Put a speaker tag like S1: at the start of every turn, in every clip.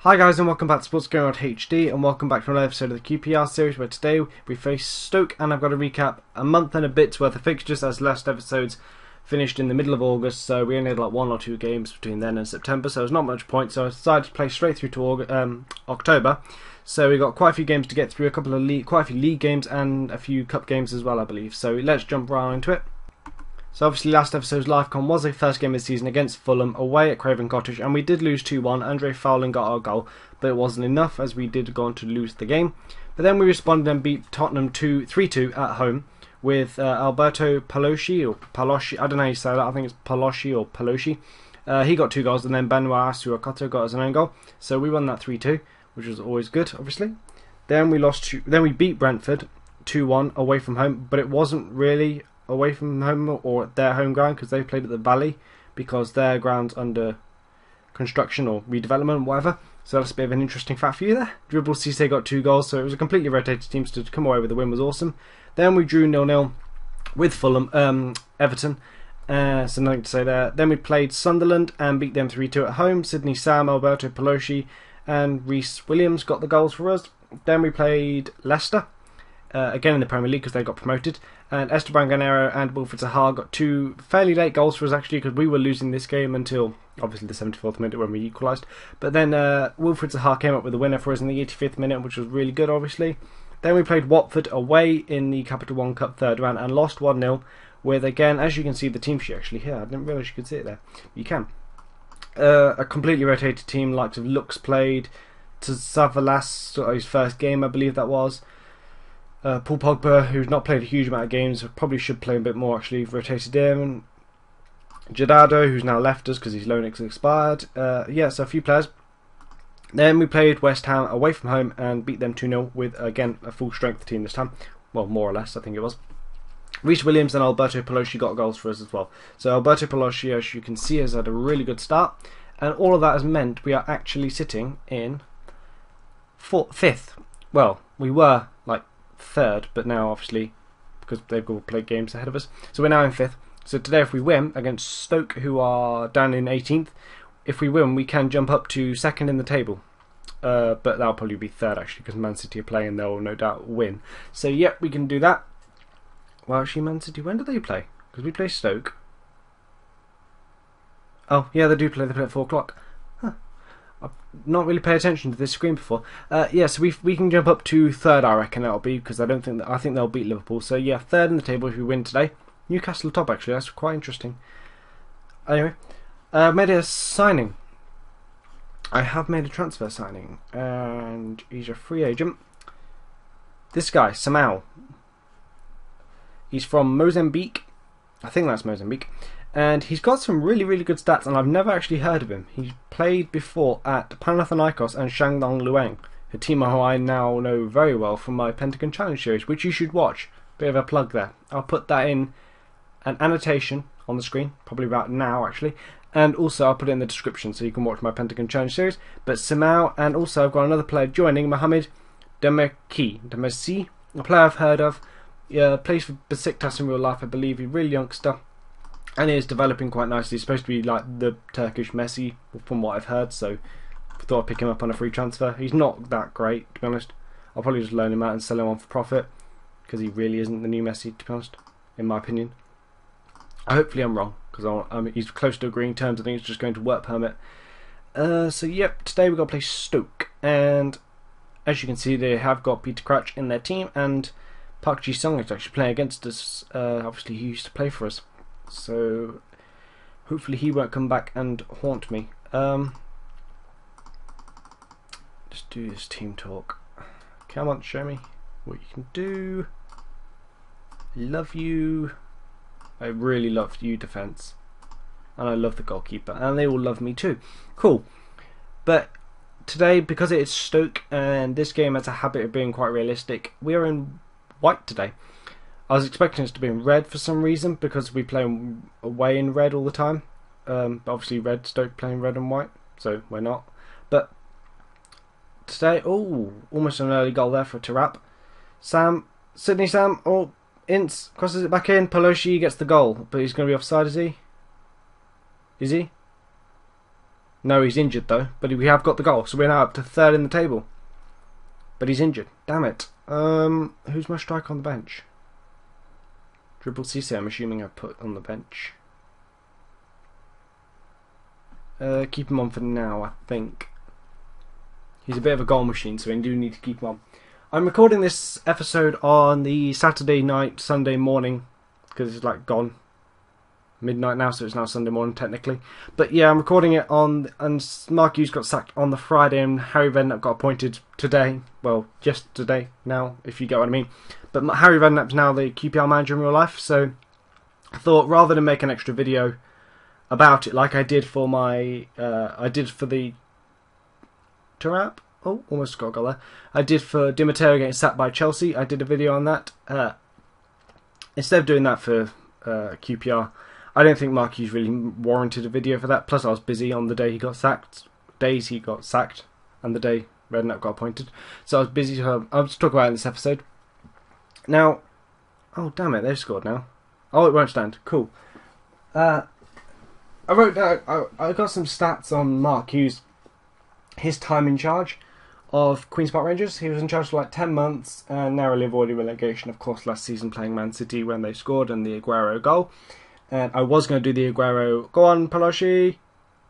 S1: Hi guys and welcome back to Sports Going On HD and welcome back to another episode of the QPR series where today we face Stoke and I've got to recap a month and a bit's worth of fixtures as last episodes finished in the middle of August, so we only had like one or two games between then and September, so there's not much point, so I decided to play straight through to October. So we got quite a few games to get through, quite a few league games and a few cup games as well I believe, so let's jump right into it. So obviously last episode's LiveCon was the first game of the season against Fulham away at Craven Cottage, and we did lose 2-1. Andre Fowling got our goal, but it wasn't enough as we did go on to lose the game. But then we responded and beat Tottenham 3-2 at home with Alberto Palosci, or Palosci, I don't know how you say that, I think it's Palosci or Palosci. He got 2 goals, and then Benoit Asuakoto got us an own goal. So we won that 3-2, which was always good, obviously. Then we beat Brentford 2-1 away from home, but it wasn't really away from home or their home ground because they played at the Valley because their ground's under construction or redevelopment, whatever. So that's a bit of an interesting fact for you there. Dribble Cisse got 2 goals, so it was a completely rotated team, so to come away with the win was awesome. Then we drew 0-0 with Fulham, Everton, so nothing to say there. Then we played Sunderland and beat them 3-2 at home. Sydney Sam, Alberto Palosci and Reece Williams got the goals for us. Then we played Leicester, again in the Premier League because they got promoted, and Esteban Ganero and Wilfred Zaha got 2 fairly late goals for us actually because we were losing this game until obviously the 74th minute when we equalised, but then Wilfred Zaha came up with the winner for us in the 85th minute, which was really good obviously. Then we played Watford away in the Capital One Cup third round and lost 1-0 with, again, as you can see the team sheet actually here, I didn't realise you could see it there, you can. A completely rotated team, likes of Lux played, to Savalas, his first game I believe that was. Paul Pogba, who's not played a huge amount of games, probably should play a bit more actually, rotated him. Jadado, who's now left us because his loan expired. Yeah, so a few players. Then we played West Ham away from home and beat them 2-0 with, again, a full strength team this time. Well, more or less, I think it was. Reece Williams and Alberto Palosci got goals for us as well. So Alberto Palosci, as you can see, has had a really good start. And all of that has meant we are actually sitting in 5th. Well, we were like 3rd, but now obviously because they've all played games ahead of us, so we're now in 5th. So today if we win against Stoke, who are down in 18th, if we win we can jump up to 2nd in the table, but that'll probably be 3rd actually because Man City are playing, they'll no doubt win. So yep, we can do that. Well actually Man City, when do they play? Because we play Stoke. Oh yeah, they do play, they play at 4 o'clock. I've not really paid attention to this screen before. Yeah, so we can jump up to 3rd, I reckon that'll be, because I think they'll beat Liverpool. So yeah, 3rd in the table if we win today. Newcastle top actually, that's quite interesting. Anyway, made a signing. I have made a transfer signing, and he's a free agent. This guy, Samau. He's from Mozambique. I think that's Mozambique. And he's got some really, really good stats, and I've never actually heard of him. He's played before at Panathinaikos and Shandong Luang, a team who I now know very well from my Pentagon Challenge series, which you should watch. Bit of a plug there. I'll put that in an annotation on the screen, probably about now actually, and also I'll put it in the description so you can watch my Pentagon Challenge series. But Samau, and also I've got another player joining, Mohamed Demesi, a player I've heard of. Plays for Besiktas in real life, I believe. He's a real youngster, and he is developing quite nicely. He's supposed to be like the Turkish Messi, from what I've heard, so I thought I'd pick him up on a free transfer. He's not that great, to be honest. I'll probably just loan him out and sell him on for profit, because he really isn't the new Messi, to be honest, in my opinion. Hopefully I'm wrong, because he's close to agreeing terms. I think it's just going to work permit. So yep, today we've got to play Stoke, and as you can see they have got Peter Crouch in their team, and Park Ji-sung is actually playing against us. Obviously he used to play for us, so hopefully he won't come back and haunt me. Just do this team talk. Come on, show me what you can do. Love you. I really love you, defence, and I love the goalkeeper, and they all love me too. Cool. But today, because it is Stoke and this game has a habit of being quite realistic, we are in white today. I was expecting us to be in red for some reason because we play away in red all the time. But obviously Stoke playing red and white, so we're not. But today, almost an early goal there for Tarap. Sydney Sam, Ince crosses it back in. Palosci gets the goal, but he's going to be offside, is he? Is he? No, he's injured though, but we have got the goal, so we're now up to 3rd in the table. But he's injured. Damn it. Who's my striker on the bench? Dribble Cisse, I'm assuming I put on the bench. Keep him on for now, I think. He's a bit of a goal machine, so we do need to keep him on. I'm recording this episode on the Saturday night, Sunday morning, because it's like gone midnight now, so it's now Sunday morning technically. But yeah, I'm recording it on, and Mark Hughes got sacked on the Friday, and Harry Redknapp got appointed today. Well, yesterday now, if you get what I mean. But Harry Redknapp's now the QPR manager in real life, so I thought rather than make an extra video about it, like I did for my, the Turap. Oh, almost got a goal there. I did for Di Matteo getting sacked by Chelsea. I did a video on that. Instead of doing that for QPR, I don't think Mark Hughes really warranted a video for that. Plus, I was busy on the day he got sacked. Days he got sacked, and the day Redknapp got appointed. So I was busy. So I'll just talk about it in this episode. Now, oh damn it, they've scored now. Oh, it won't stand. Cool. I wrote down. I got some stats on Mark Hughes. His time in charge of Queen's Park Rangers. He was in charge for like 10 months and narrowly avoided relegation, of course, last season playing Man City when they scored and the Aguero goal. And I was going to do the Aguero... Go on, Pelosi!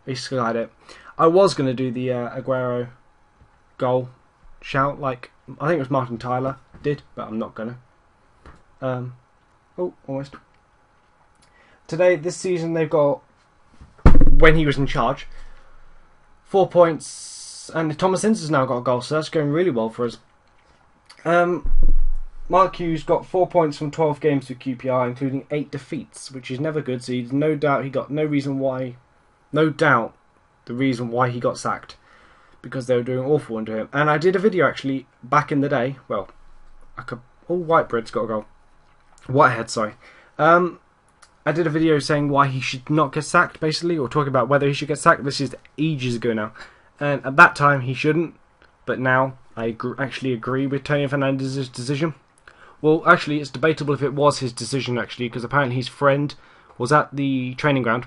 S1: He skied it. I was going to do the Aguero goal shout, like... I think it was Martin Tyler did, but I'm not going to. Oh, almost. Today, this season, they've got... When he was in charge, 4 points... And Thomas Ince has now got a goal, so that's going really well for us. Mark Hughes got 4 points from 12 games with QPR, including 8 defeats, which is never good. So no doubt he got the reason why he got sacked, because they were doing awful under him. And I did a video actually back in the day. Well, Whitebread's got a goal. Whitehead, sorry. I did a video saying why he should not get sacked, basically, or talking about whether he should get sacked. This is ages ago now. And at that time, he shouldn't. But now, I actually agree with Tony Fernandez's decision. Well, actually, it's debatable if it was his decision, actually, because apparently his friend was at the training ground,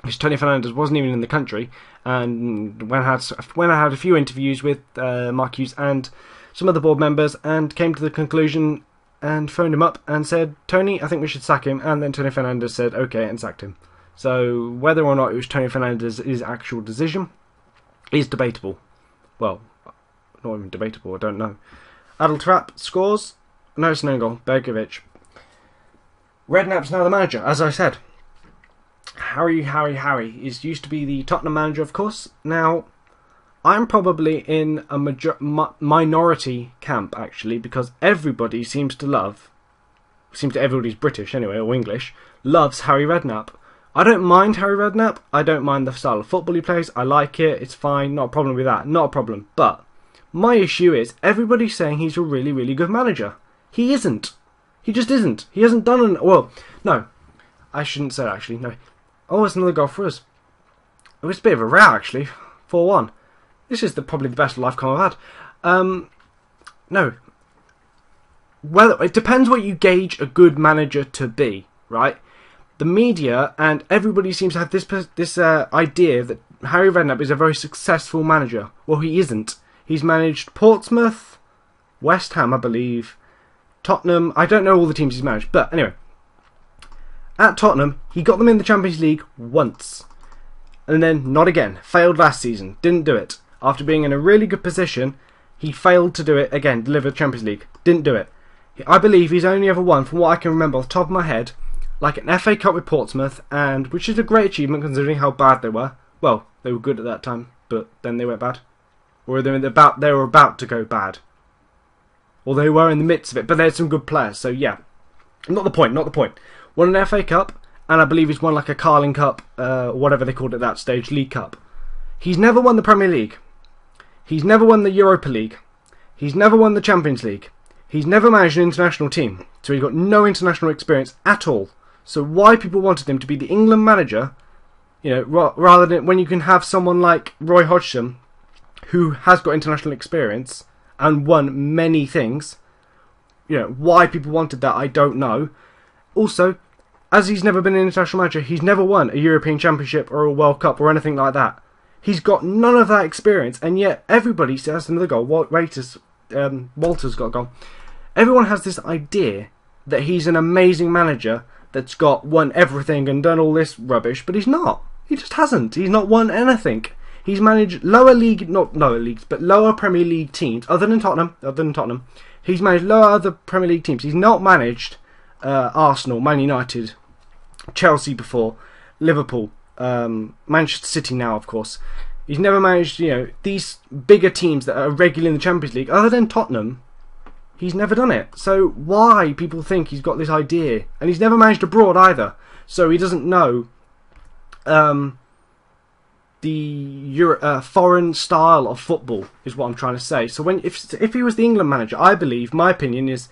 S1: because Tony Fernandez wasn't even in the country. And when I had a few interviews with Mark Hughes and some other board members, and came to the conclusion and phoned him up and said, Tony, I think we should sack him. And then Tony Fernandez said, okay, and sacked him. So whether or not it was Tony Fernandez's actual decision is debatable. Well, not even debatable, I don't know. Adel Trapp scores. No, it's an own goal. Bergovic. Redknapp's now the manager, as I said. Harry is used to be the Tottenham manager, of course. Now, I'm probably in a minority camp, actually, because everybody everybody's British anyway, or English, loves Harry Redknapp. I don't mind Harry Redknapp. I don't mind the style of football he plays. I like it. It's fine. Not a problem with that. Not a problem. But my issue is everybody's saying he's a really, really good manager. He isn't. He just isn't. He hasn't done well, no. I shouldn't say that, actually. No. Oh, it's another goal for us. It was a bit of a row, actually. 4-1. This is probably the best life com I've had. No. Well, it depends what you gauge a good manager to be, right? The media and everybody seems to have this idea that Harry Redknapp is a very successful manager. Well, he isn't. He's managed Portsmouth, West Ham, I believe, Tottenham. I don't know all the teams he's managed, but anyway. At Tottenham, he got them in the Champions League once. And then not again. Failed last season. Didn't do it. After being in a really good position, he failed to do it again. Delivered Champions League. Didn't do it. I believe he's only ever won, from what I can remember off the top of my head, like an FA Cup with Portsmouth, and which is a great achievement considering how bad they were. Well, they were good at that time, but then they went bad. Or they were about to go bad. Or they were in the midst of it, but they had some good players, so yeah. Not the point. Won an FA Cup, and I believe he's won like a Carling Cup, whatever they called it at that stage, League Cup. He's never won the Premier League. He's never won the Europa League. He's never won the Champions League. He's never managed an international team, so he's got no international experience at all. So why people wanted him to be the England manager, you know, rather than when you can have someone like Roy Hodgson, who has got international experience and won many things, you know, why people wanted that, I don't know. Also, as he's never been an international manager, he's never won a European Championship or a World Cup or anything like that. He's got none of that experience, and yet everybody says another goal. Walter's got a goal. Everyone has this idea that he's an amazing manager that's won everything and done all this rubbish, but he's not. He just hasn't. He's not won anything. He's managed lower Premier League teams, other than Tottenham. He's managed lower other Premier League teams. He's not managed Arsenal, Man United, Chelsea before, Liverpool, Manchester City now, of course. He's never managed, these bigger teams that are regularly in the Champions League, other than Tottenham. He's never done it. So why people think he's got this idea? And he's never managed abroad either. So he doesn't know the foreign style of football, is what I'm trying to say. So if he was the England manager, I believe, my opinion is,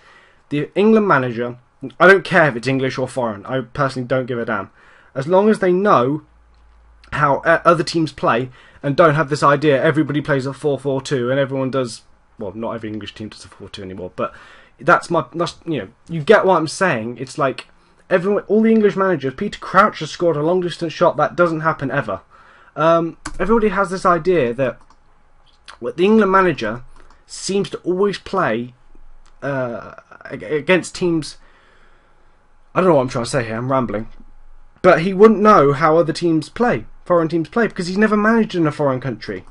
S1: the England manager, I don't care if it's English or foreign. I personally don't give a damn. As long as they know how other teams play and don't have this idea everybody plays a 4-4-2 and everyone does. Well, not every English team does a 4-2 anymore, but you get what I'm saying. It's like all the English managers. Peter Crouch has scored a long distance shot that doesn't happen ever. Everybody has this idea that the England manager seems to always play against teams. I don't know what I'm trying to say here. I'm rambling, but he wouldn't know how other teams play, foreign teams play, because he's never managed in a foreign country.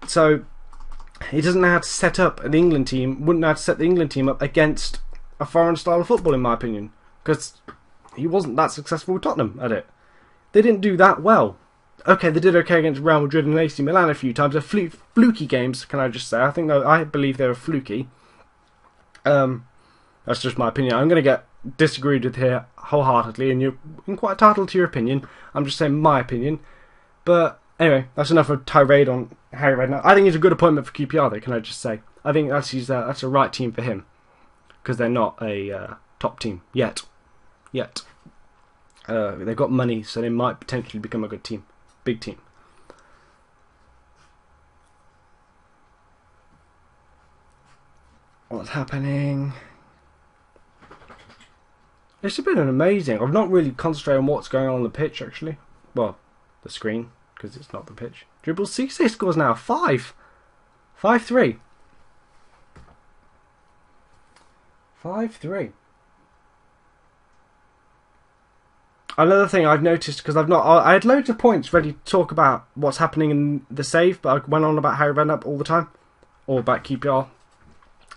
S1: So he doesn't know how to set up an England team, wouldn't know how to set the England team up against a foreign style of football, in my opinion, because he wasn't that successful with Tottenham at it. They didn't do that well. Okay, they did okay against Real Madrid and AC Milan a few times. They're fluky games, can I just say. I believe they were fluky. That's just my opinion. I'm going to get disagreed with here wholeheartedly, and you're quite entitled to your opinion. I'm just saying my opinion. But anyway, that's enough of a tirade on Harry Redknapp. I think he's a good appointment for QPR, though, can I just say. I think that's a right team for him, because they're not a top team yet. They've got money, so they might potentially become a good team. Big team. What's happening? It's been amazing. I've not really concentrated on what's going on the pitch, actually. Well, the screen, because it's not the pitch. Dribble Cisse scores now. 5-3. 5-3. Another thing I've noticed, because I had loads of points ready to talk about what's happening in the save, but I went on about Harry Redknapp all the time, or about QPR.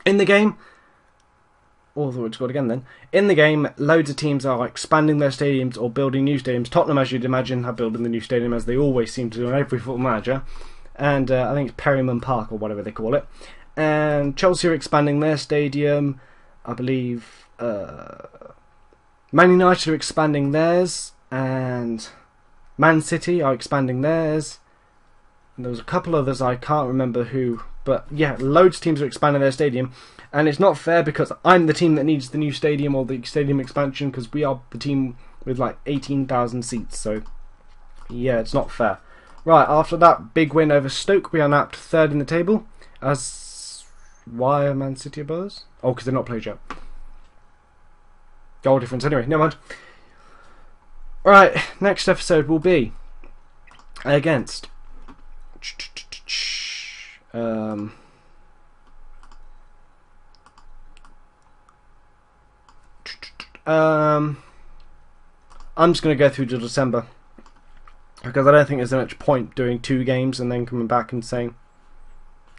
S1: In the game, although it's got again then, in the game, loads of teams are expanding their stadiums or building new stadiums. Tottenham, as you'd imagine, are building the new stadium, as they always seem to do on every football manager, and I think it's Perryman Park or whatever they call it. And Chelsea are expanding their stadium, I believe. Man United are expanding theirs, and Man City are expanding theirs. And there was a couple others, I can't remember who, but yeah, loads of teams are expanding their stadium, and it's not fair because I'm the team that needs the new stadium or the stadium expansion, because we are the team with like 18,000 seats, so yeah, it's not fair. Right, after that big win over Stoke, we are now up to third in the table. Why are Man City above us? Oh, because they're not played yet. Goal difference. Anyway, never mind. Right, next episode will be against I'm just going to go through to December, because I don't think there's much point doing 2 games and then coming back and saying,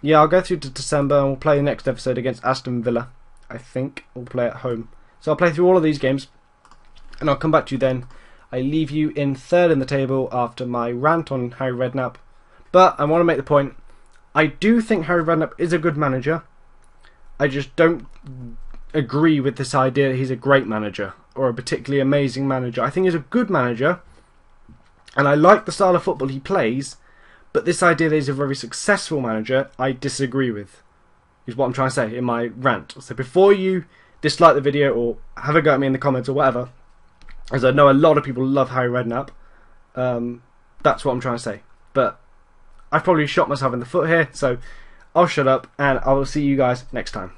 S1: yeah, I'll go through to December and we'll play the next episode against Aston Villa. I think we'll play at home. So I'll play through all of these games, and I'll come back to you then. I leave you in third in the table after my rant on Harry Redknapp. But I want to make the point, I do think Harry Redknapp is a good manager. I just don't agree with this idea that he's a great manager or a particularly amazing manager. I think he's a good manager, and I like the style of football he plays, but this idea that he's a very successful manager, I disagree with, is what I'm trying to say in my rant. So before you dislike the video or have a go at me in the comments or whatever, as I know a lot of people love Harry Redknapp, that's what I'm trying to say. But I've probably shot myself in the foot here, so I'll shut up and I will see you guys next time.